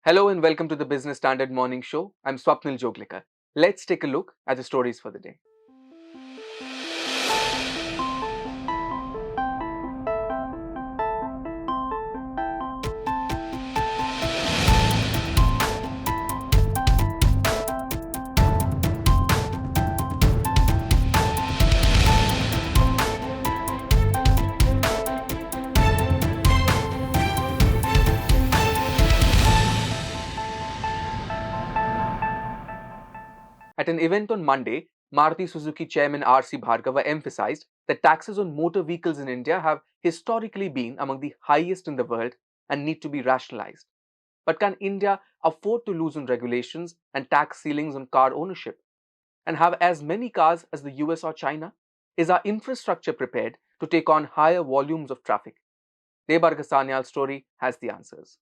Hello and welcome to the Business Standard Morning Show. I'm Swapnil Joglikar. Let's take a look at the stories for the day. At an event on Monday, Maruti Suzuki chairman R.C. Bhargava emphasized that taxes on motor vehicles in India have historically been among the highest in the world and need to be rationalized. But can India afford to loosen regulations and tax ceilings on car ownership and have as many cars as the US or China? Is our infrastructure prepared to take on higher volumes of traffic? Debar Sanyal's story has the answers.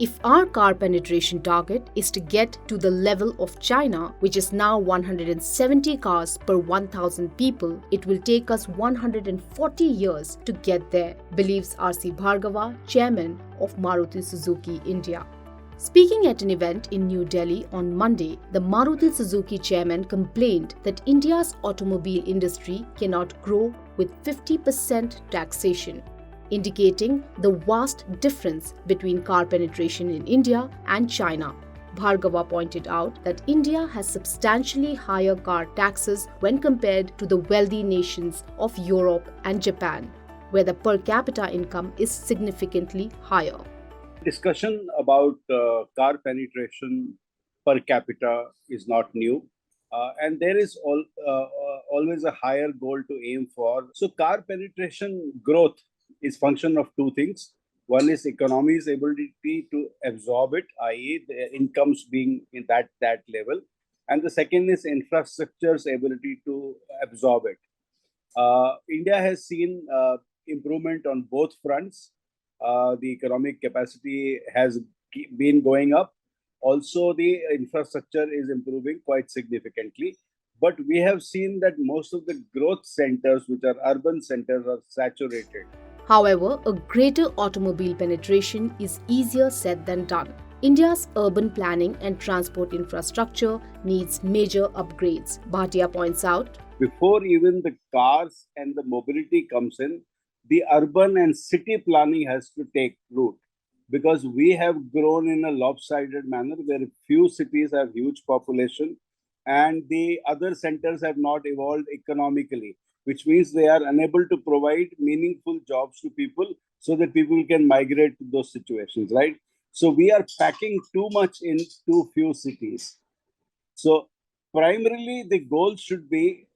If our car penetration target is to get to the level of China, which is now 170 cars per 1,000 people, it will take us 140 years to get there, believes R.C. Bhargava, chairman of Maruti Suzuki India. Speaking at an event in New Delhi on Monday, the Maruti Suzuki chairman complained that India's automobile industry cannot grow with 50% taxation, indicating the vast difference between car penetration in India and China. Bhargava pointed out that India has substantially higher car taxes when compared to the wealthy nations of Europe and Japan, where the per capita income is significantly higher. Discussion about car penetration per capita is not new. And there is always a higher goal to aim for. So car penetration growth is function of two things. One is economy's ability to absorb it, i.e. the incomes being in that level. And the second is infrastructure's ability to absorb it. India has seen improvement on both fronts. The economic capacity has been going up. Also, the infrastructure is improving quite significantly. But we have seen that most of the growth centers, which are urban centers, are saturated. However, a greater automobile penetration is easier said than done. India's urban planning and transport infrastructure needs major upgrades, Bhatia points out. Before even the cars and the mobility comes in, the urban and city planning has to take root, because we have grown in a lopsided manner where few cities have huge population and the other centers have not evolved economically, which means they are unable to provide meaningful jobs to people so that people can migrate to those situations, right? So we are packing too much in too few cities. So primarily the goal should be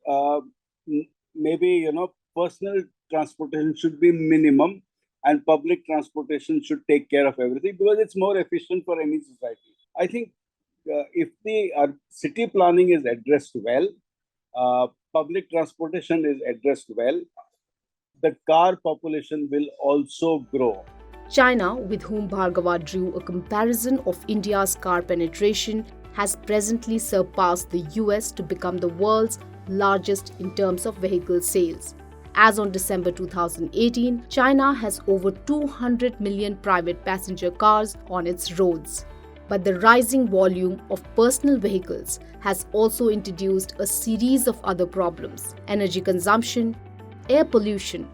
maybe personal transportation should be minimum and public transportation should take care of everything because it's more efficient for any society. I think if the city planning is addressed well, public transportation is addressed well, the car population will also grow. China, with whom Bhargava drew a comparison of India's car penetration, has presently surpassed the US to become the world's largest in terms of vehicle sales. As on December 2018, China has over 200 million private passenger cars on its roads. But the rising volume of personal vehicles has also introduced a series of other problems: energy consumption, air pollution,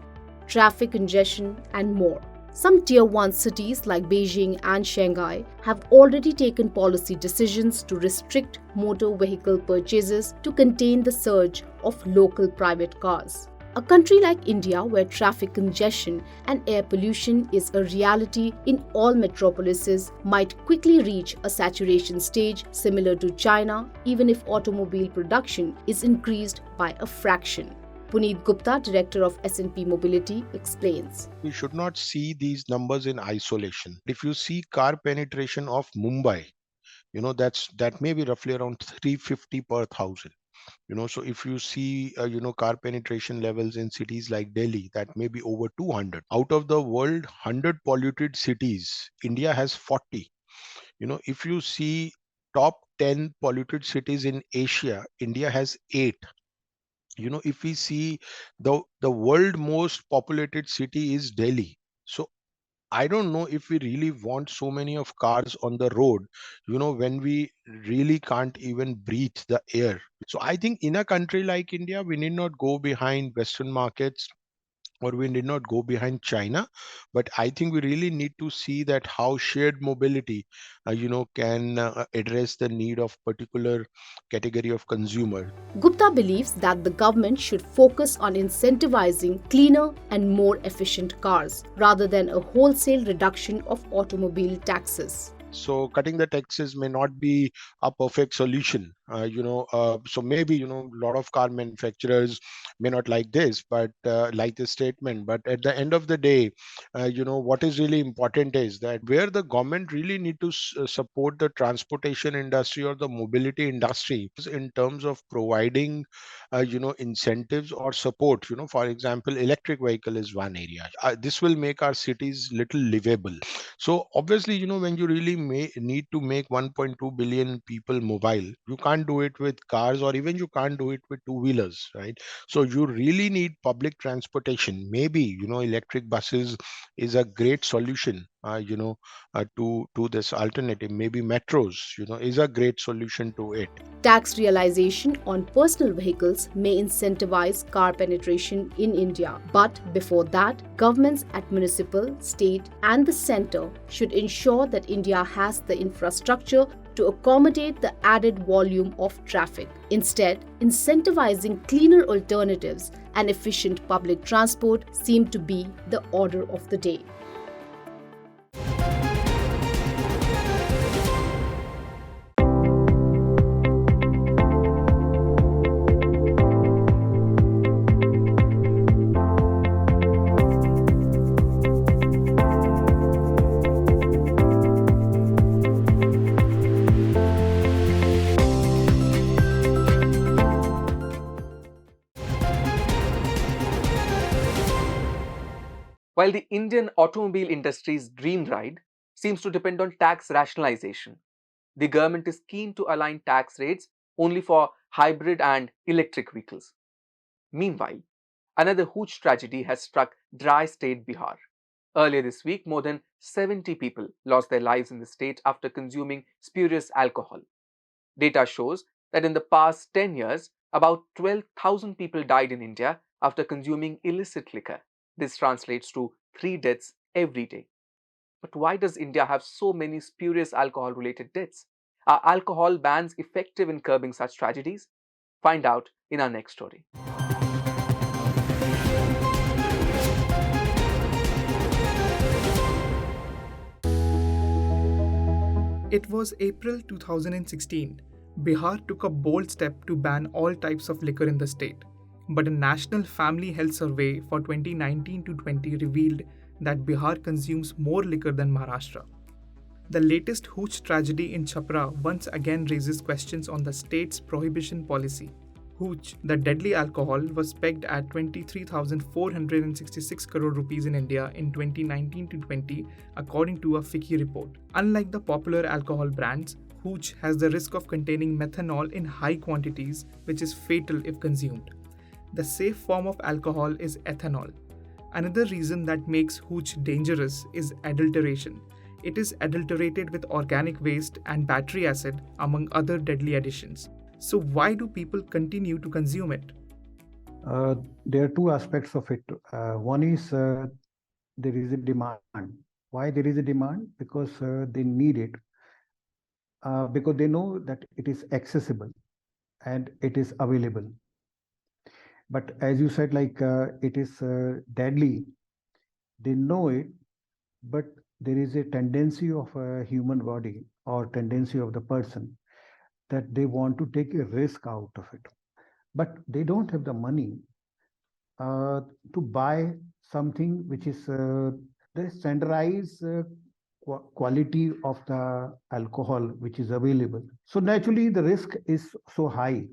traffic congestion, and more. Some Tier 1 cities like Beijing and Shanghai have already taken policy decisions to restrict motor vehicle purchases to contain the surge of local private cars. A country like India, where traffic congestion and air pollution is a reality in all metropolises, might quickly reach a saturation stage similar to China, even if automobile production is increased by a fraction. Puneet Gupta, director of S&P Mobility, explains. We should not see these numbers in isolation. If you see car penetration of Mumbai, that may be roughly around 350 per thousand. So if you see car penetration levels in cities like Delhi, that may be over 200. Out of the world 100 polluted cities, India has 40. If you see top 10 polluted cities in Asia, India has 8. If we see the world most populated city is Delhi. So I don't know if we really want so many of cars on the road, when we really can't even breathe the air. So I think in a country like India, we need not go behind Western markets, or we did not go behind China, but I think we really need to see that how shared mobility, can address the need of particular category of consumer. Gupta believes that the government should focus on incentivizing cleaner and more efficient cars rather than a wholesale reduction of automobile taxes. So cutting the taxes may not be a perfect solution. So maybe a lot of car manufacturers may not like this, but like this statement. But at the end of the day, what is really important is that where the government really need to support the transportation industry or the mobility industry is in terms of providing incentives or support. For example, electric vehicle is one area. This will make our cities little livable. So obviously, when you really need to make 1.2 billion people mobile, you can't do it with cars, or even you can't do it with two wheelers, right? So you really need public transportation. Maybe electric buses is a great solution, to this alternative. Maybe metros, is a great solution to it. Tax realization on personal vehicles may incentivize car penetration in India. But before that, governments at municipal, state, and the center should ensure that India has the infrastructure to accommodate the added volume of traffic. Instead, incentivizing cleaner alternatives and efficient public transport seem to be the order of the day. While the Indian automobile industry's dream ride seems to depend on tax rationalization, the government is keen to align tax rates only for hybrid and electric vehicles. Meanwhile, another huge tragedy has struck dry state Bihar. Earlier this week, more than 70 people lost their lives in the state after consuming spurious alcohol. Data shows that in the past 10 years, about 12,000 people died in India after consuming illicit liquor. This translates to 3 deaths every day. But why does India have so many spurious alcohol related deaths? Are alcohol bans effective in curbing such tragedies? Find out in our next story. It was April 2016. Bihar took a bold step to ban all types of liquor in the state. But a national family health survey for 2019 to 20 revealed that Bihar consumes more liquor than Maharashtra. The latest hooch tragedy in Chhapra once again raises questions on the state's prohibition policy. Hooch, the deadly alcohol, was pegged at 23,466 crore rupees in India in 2019 to 20, according to a FICCI report. Unlike the popular alcohol brands, Hooch has the risk of containing methanol in high quantities, which is fatal if consumed. The safe form of alcohol is ethanol. Another reason that makes hooch dangerous is adulteration. It is adulterated with organic waste and battery acid, among other deadly additions. So why do people continue to consume it? There are two aspects of it. One is there is a demand. Why there is a demand? Because they need it. Because they know that it is accessible and it is available. But as you said, it is deadly. They know it, but there is a tendency of a human body or tendency of the person that they want to take a risk out of it. But they don't have the money to buy something which is the standardized quality of the alcohol which is available. So naturally the risk is so high,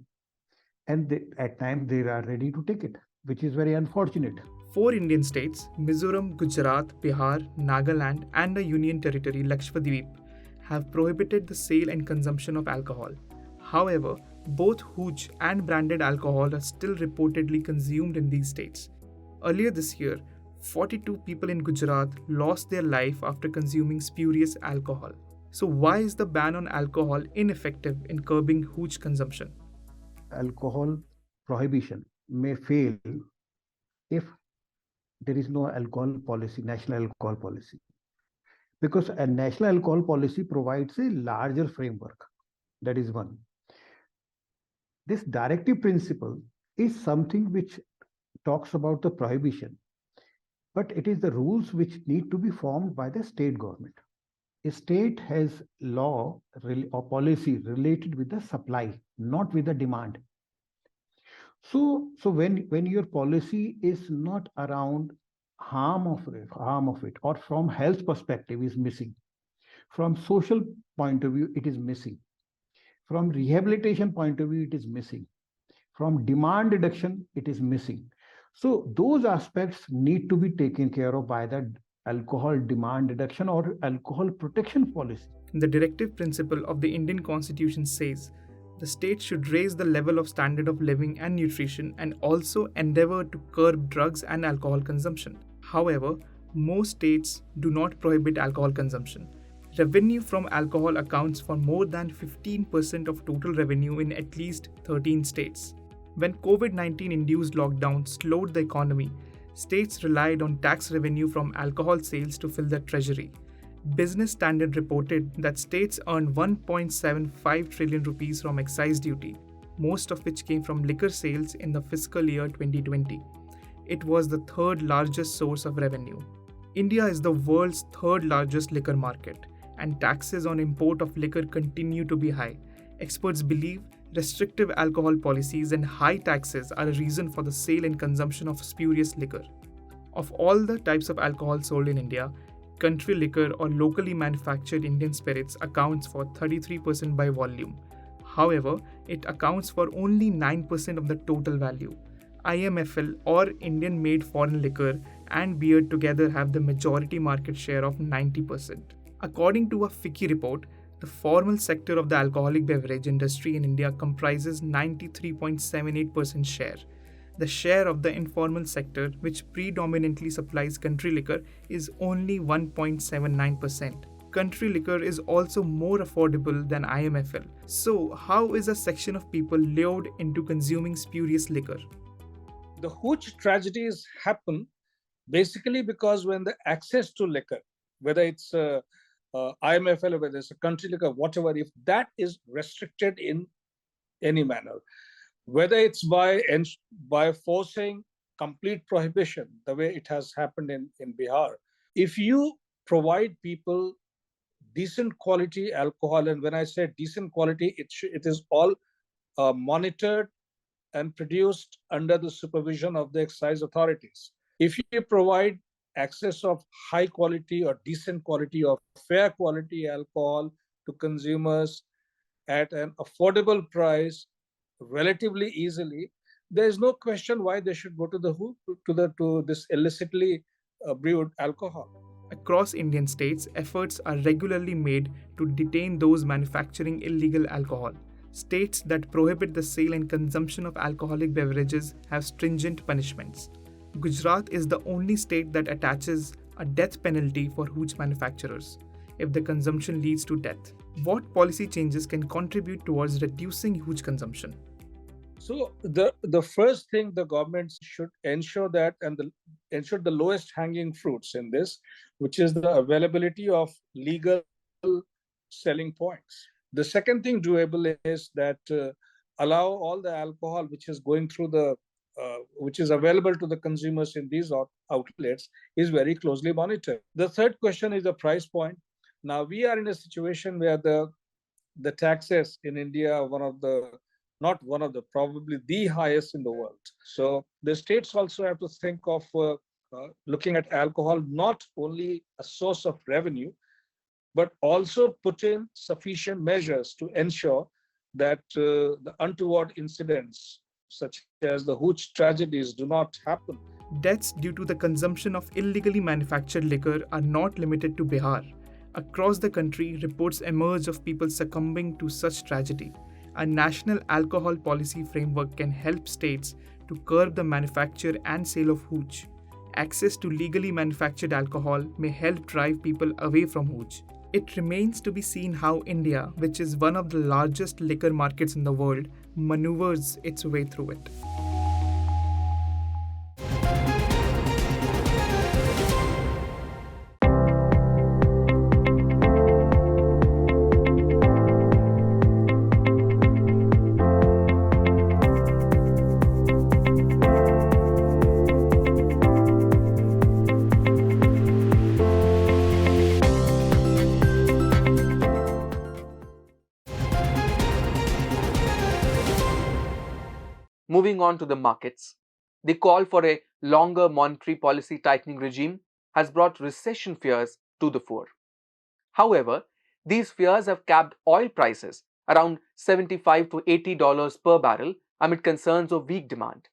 and at times they are ready to take it, which is very unfortunate. 4 Indian states, Mizoram, Gujarat, Bihar, Nagaland, and a union territory, Lakshadweep, have prohibited the sale and consumption of alcohol. However, Both hooch and branded alcohol are still reportedly consumed in these states. Earlier this year, 42 people in Gujarat lost their life after consuming spurious alcohol. So, why is the ban on alcohol ineffective in curbing hooch consumption? Alcohol prohibition may fail if there is no alcohol policy, national alcohol policy. Because a national alcohol policy provides a larger framework. That is one. This directive principle is something which talks about the prohibition, but it is the rules which need to be formed by the state government. A state has law or policy related with the supply, not with the demand. So when your policy is not around harm of it, or from health perspective is missing, from social point of view it is missing, from rehabilitation point of view it is missing, from demand reduction it is missing. So those aspects need to be taken care of by the alcohol demand reduction or alcohol protection policy. The directive principle of the Indian Constitution says the state should raise the level of standard of living and nutrition and also endeavor to curb drugs and alcohol consumption. However, most states do not prohibit alcohol consumption. Revenue from alcohol accounts for more than 15% of total revenue in at least 13 states. When COVID-19 induced lockdown slowed the economy, states relied on tax revenue from alcohol sales to fill their treasury. Business Standard reported that states earned 1.75 trillion rupees from excise duty, most of which came from liquor sales in the fiscal year 2020. It was the third largest source of revenue. India is the world's third largest liquor market, and taxes on import of liquor continue to be high. Experts believe restrictive alcohol policies and high taxes are a reason for the sale and consumption of spurious liquor. Of all the types of alcohol sold in India, country liquor or locally manufactured Indian spirits accounts for 33% by volume. However, it accounts for only 9% of the total value. IMFL or Indian made foreign liquor and beer together have the majority market share of 90%. According to a FICCI report, the formal sector of the alcoholic beverage industry in India comprises 93.78% share. The share of the informal sector, which predominantly supplies country liquor, is only 1.79%. Country liquor is also more affordable than IMFL. So, how is a section of people lured into consuming spurious liquor? The hooch tragedies happen basically because when the access to liquor, whether it's IMFL or whether it's a country liquor, whatever, if that is restricted in any manner, whether it's by forcing complete prohibition, the way it has happened in Bihar, if you provide people decent quality alcohol, and when I say decent quality, it is all monitored and produced under the supervision of the excise authorities. If you provide access of high quality or decent quality or fair quality alcohol to consumers at an affordable price, relatively easily, there is no question why they should go to this illicitly brewed alcohol. Across Indian states, efforts are regularly made to detain those manufacturing illegal alcohol. States that prohibit the sale and consumption of alcoholic beverages have stringent punishments. Gujarat is the only state that attaches a death penalty for hooch manufacturers if the consumption leads to death. What policy changes can contribute towards reducing hooch consumption? So the first thing the government should ensure that ensure the lowest hanging fruits in this, which is the availability of legal selling points. The second thing doable is that allow all the alcohol which is going through which is available to the consumers in these outlets is very closely monitored. The third question is the price point. Now we are in a situation where the taxes in India are probably the highest in the world. So the states also have to think of looking at alcohol not only a source of revenue, but also put in sufficient measures to ensure that the untoward incidents, such as the hooch tragedies, do not happen. Deaths due to the consumption of illegally manufactured liquor are not limited to Bihar. Across the country, reports emerge of people succumbing to such tragedy. A national alcohol policy framework can help states to curb the manufacture and sale of hooch. Access to legally manufactured alcohol may help drive people away from hooch. It remains to be seen how India, which is one of the largest liquor markets in the world, maneuvers its way through it. Moving on to the markets, the call for a longer monetary policy tightening regime has brought recession fears to the fore. However, these fears have capped oil prices around $75 to $80 per barrel amid concerns of weak demand.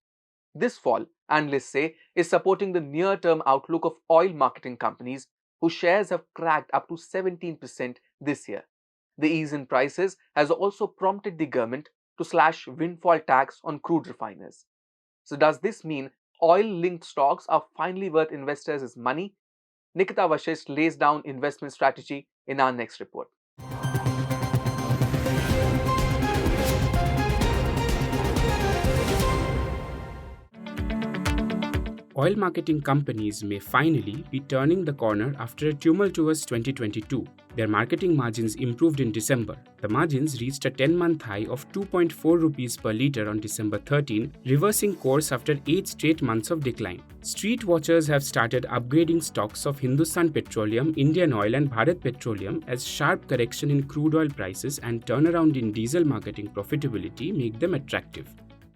This fall, analysts say, is supporting the near-term outlook of oil marketing companies whose shares have cracked up to 17% this year. The ease in prices has also prompted the government to slash windfall tax on crude refiners. So does this mean oil-linked stocks are finally worth investors' money? Nikita Vashisht lays down investment strategy in our next report. Oil marketing companies may finally be turning the corner after a tumultuous 2022. Their marketing margins improved in December. The margins reached a 10-month high of 2.4 rupees per litre on December 13, reversing course after 8 straight months of decline. Street watchers have started upgrading stocks of Hindustan Petroleum, Indian Oil and Bharat Petroleum as sharp correction in crude oil prices and turnaround in diesel marketing profitability make them attractive.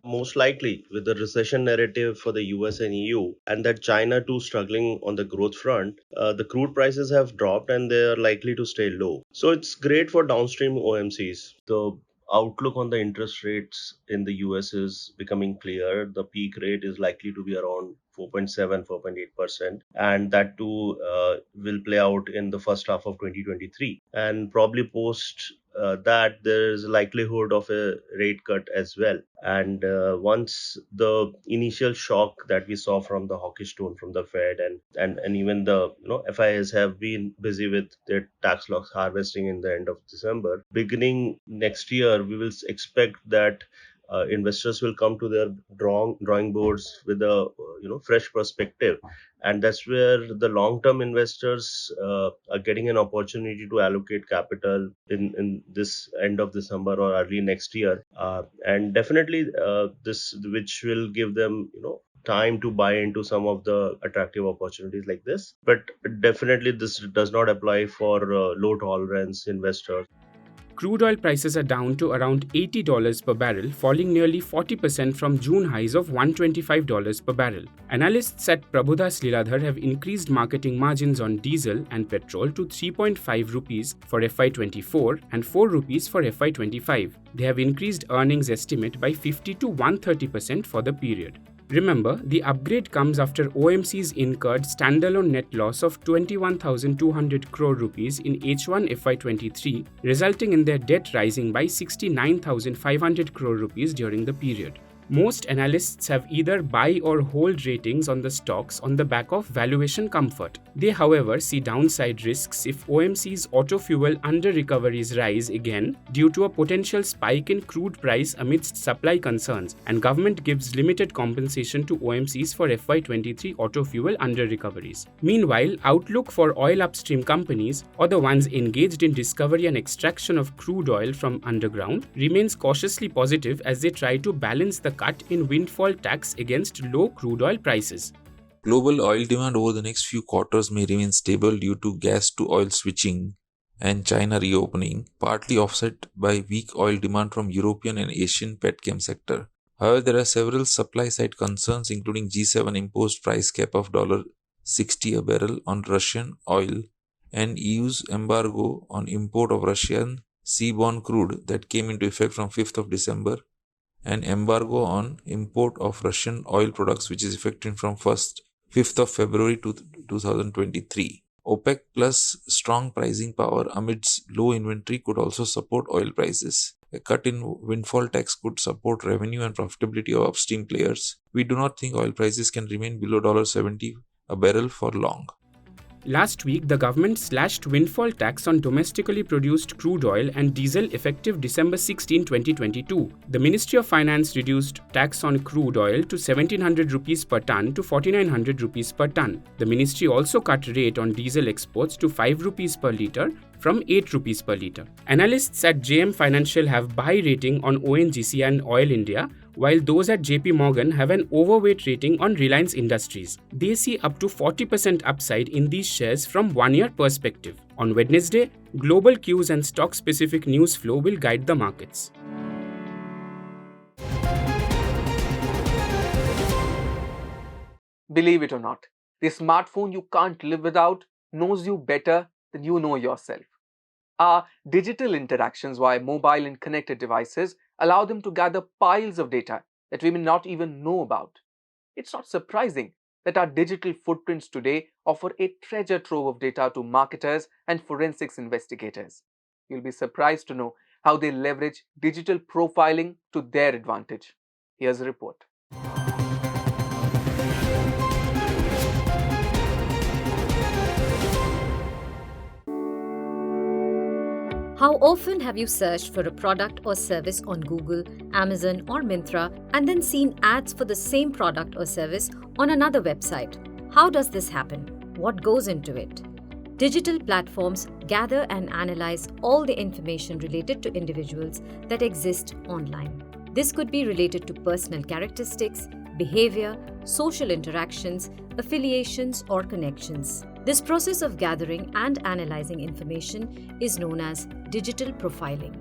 Most likely with the recession narrative for the US and EU, and that China too struggling on the growth front, the crude prices have dropped and they are likely to stay low. So it's great for downstream OMCs. The outlook on the interest rates in the US is becoming clear. The peak rate is likely to be around 4.7, 4.8%, and that too will play out in the first half of 2023. And probably post that there is a likelihood of a rate cut as well. And once the initial shock that we saw from the hawkish tone from the Fed and even the FIs have been busy with their tax loss harvesting in the end of December, beginning next year we will expect that investors will come to their drawing boards with a fresh perspective, and that's where the long-term investors are getting an opportunity to allocate capital in this end of December or early next year, and definitely this which will give them time to buy into some of the attractive opportunities like this. But definitely this does not apply for low tolerance investors. Crude oil prices are down to around $80 per barrel, falling nearly 40% from June highs of $125 per barrel. Analysts at Prabhudas Lilladher have increased marketing margins on diesel and petrol to 3.5 rupees for FY24 and 4 rupees for FY25. They have increased earnings estimate by 50 to 130% for the period. Remember, the upgrade comes after OMCs incurred standalone net loss of 21,200 crore rupees in H1 FY23, resulting in their debt rising by 69,500 crore rupees during the period. Most analysts have either buy or hold ratings on the stocks on the back of valuation comfort. They, however, see downside risks if OMC's auto fuel under-recoveries rise again due to a potential spike in crude price amidst supply concerns, and government gives limited compensation to OMCs for FY23 auto fuel under-recoveries. Meanwhile, outlook for oil upstream companies, or the ones engaged in discovery and extraction of crude oil from underground, remains cautiously positive as they try to balance the cut in windfall tax against low crude oil prices. Global oil demand over the next few quarters may remain stable due to gas to oil switching and China reopening, partly offset by weak oil demand from European and Asian petchem sector. However, there are several supply-side concerns, including G7 imposed price cap of $60 a barrel on Russian oil and EU's embargo on import of Russian seaborne crude that came into effect from 5th of December, and embargo on import of Russian oil products which is effective from 5th of February 2023. OPEC plus strong pricing power amidst low inventory could also support oil prices. A cut in windfall tax could support revenue and profitability of upstream players. We do not think oil prices can remain below $70 a barrel for long. Last week, the government slashed windfall tax on domestically produced crude oil and diesel effective December 16, 2022. The Ministry of Finance reduced tax on crude oil to 1700 rupees per ton to 4900 rupees per ton. The ministry also cut rate on diesel exports to 5 rupees per litre from 8 rupees per litre. Analysts at JM Financial have buy rating on ONGC and Oil India, while those at JP Morgan have an overweight rating on Reliance Industries. They see up to 40% upside in these shares from 1 year perspective. On Wednesday, global cues and stock-specific news flow will guide the markets. Believe it or not, the smartphone you can't live without knows you better than you know yourself. Our digital interactions via mobile and connected devices allow them to gather piles of data that we may not even know about. It's not surprising that our digital footprints today offer a treasure trove of data to marketers and forensics investigators. You'll be surprised to know how they leverage digital profiling to their advantage. Here's a report. How often have you searched for a product or service on Google, Amazon, or Myntra and then seen ads for the same product or service on another website? How does this happen? What goes into it? Digital platforms gather and analyze all the information related to individuals that exist online. This could be related to personal characteristics, behavior, social interactions, affiliations, or connections. This process of gathering and analyzing information is known as digital profiling.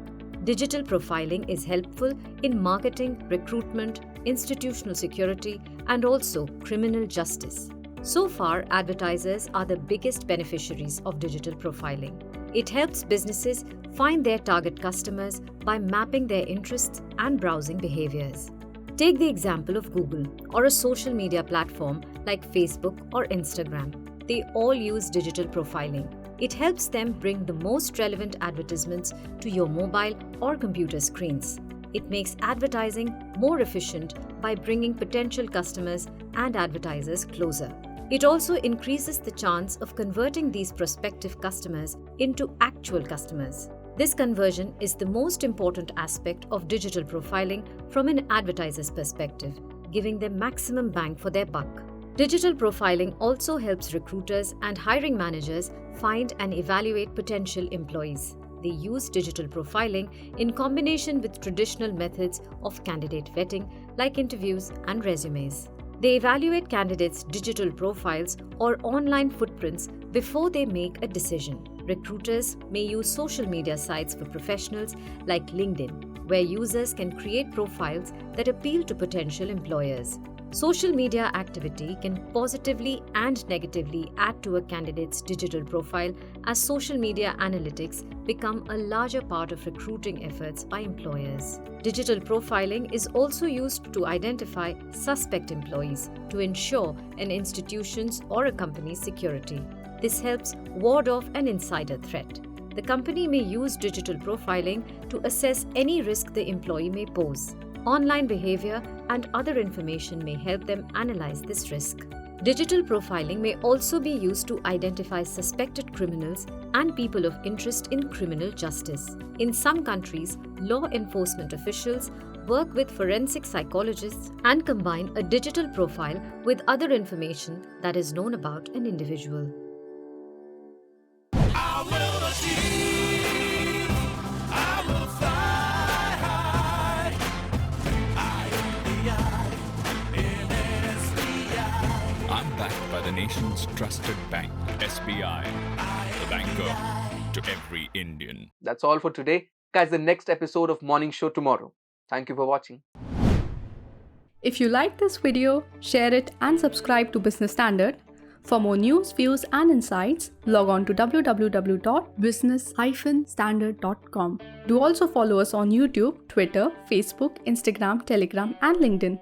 Digital profiling is helpful in marketing, recruitment, institutional security, and also criminal justice. So far, advertisers are the biggest beneficiaries of digital profiling. It helps businesses find their target customers by mapping their interests and browsing behaviors. Take the example of Google or a social media platform like Facebook or Instagram. They all use digital profiling. It helps them bring the most relevant advertisements to your mobile or computer screens. It makes advertising more efficient by bringing potential customers and advertisers closer. It also increases the chance of converting these prospective customers into actual customers. This conversion is the most important aspect of digital profiling from an advertiser's perspective, giving them maximum bang for their buck. Digital profiling also helps recruiters and hiring managers find and evaluate potential employees. They use digital profiling in combination with traditional methods of candidate vetting like interviews and resumes. They evaluate candidates' digital profiles or online footprints before they make a decision. Recruiters may use social media sites for professionals like LinkedIn, where users can create profiles that appeal to potential employers. Social media activity can positively and negatively add to a candidate's digital profile as social media analytics become a larger part of recruiting efforts by employers. Digital profiling is also used to identify suspect employees to ensure an institution's or a company's security. This helps ward off an insider threat. The company may use digital profiling to assess any risk the employee may pose. Online behavior and other information may help them analyze this risk. Digital profiling may also be used to identify suspected criminals and people of interest in criminal justice. In some countries, law enforcement officials work with forensic psychologists and combine a digital profile with other information that is known about an individual. The nation's trusted bank, SBI, the banker to every Indian. That's all for today. Guys, the next episode of Morning Show tomorrow. Thank you for watching. If you like this video, share it and subscribe to Business Standard. For more news, views and insights, log on to www.business-standard.com. Do also follow us on YouTube, Twitter, Facebook, Instagram, Telegram and LinkedIn.